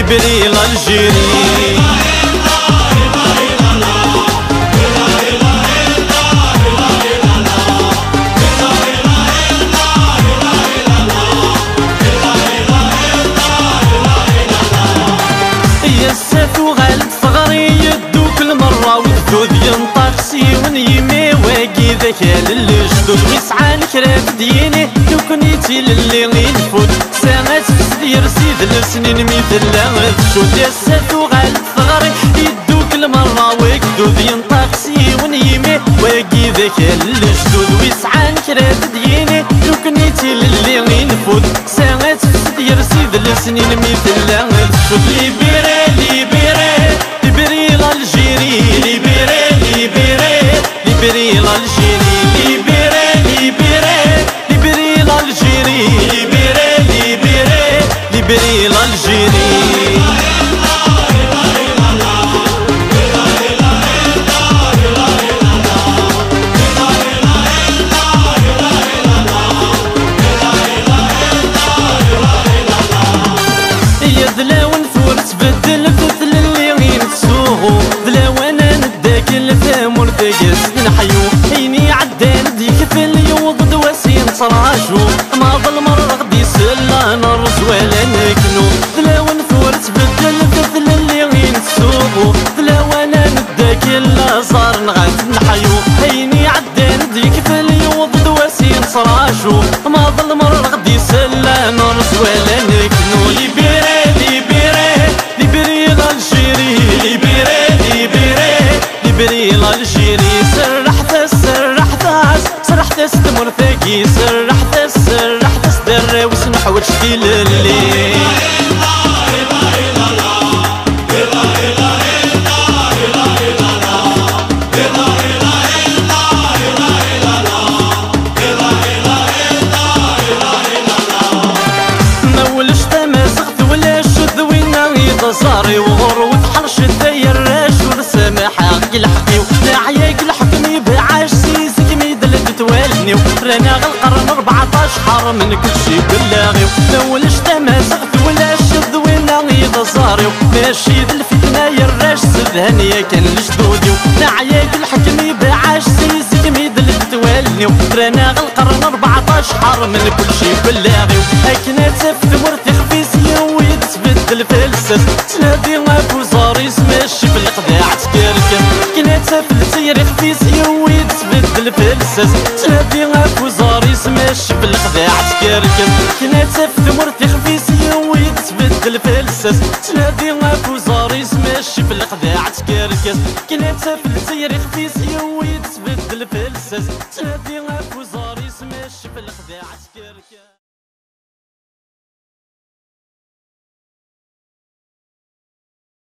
لبريل الجيري. يساتو غالب صغري يدو كل مرة والدود ينطق سيون يمي واقي ذاك للجدود ويسعى الكراف ديني لو كنيتي للي ينفوت ساعات فسدير سيد السنين مثل تشوت. يساتو غالب صغري يدو كل مرة والدود ينطق سيون يمي واقي ذاك للجدود ويسعى الكراف ديني لو كنيتي للي ينفوت ساعات فسدير سيد السنين مثل تشوت. ليبيري لبريل الجيري لبريل الجيري لبريل الجيري لبريل الجيري. يا دلاون ثور تبدل مثل اللي غير تسوقو دلاوانا نداك الثامر تقس نحيو عيني عدان ديك في اليوض دواسين تراجو ما ظلم غدي سلا نرز ولا نكنو دلاون ثور تبدل مثل اللي غير تسوقو دلاوانا نداك الازار نغات نحيو عيني عدان ديك في اليوض دواسين تراجو ما ظلم غدي سلا نرز ولا نكنو. لبريل الجيري سرحت استمر ثاقي سرحت استدر وسمح وجدي للي ما ولش تماسخت ولا شذ وين يتصاري وغر وتحرش الداير سامحة الحقي ونعياك الحكمي بعاش سيسك ميدل تتوالني رانا غالقرن 14 حار من كل شي بلاغي ما ولش تماسخت ولا شذ ولا يتصاري ماشي ذا الفتنة يراش سدهنيا كان لجدودي ونعياك الحكمي بعاش سيسك ميدل تتوالني رانا غالقرن 14 حار من كل شي بلاغي هكنا تفت مرتي خفيسيا ويتبدل في الساس تنادي ابو زاريس ماشي في القضاع كنا تفل تيري خفيسيا ويتبدل في الساس تنادي ابو زاريس ماشي في القضاع تكركم كنا تفل مرتي خفيسيا ويتبدل في الساس تنادي ابو زاريس ماشي في القضاع تكركم كنا تفل تيري خفيسيا ويتبدل في الساس تنادي ابو زاريس ماشي في القضاع تكركم.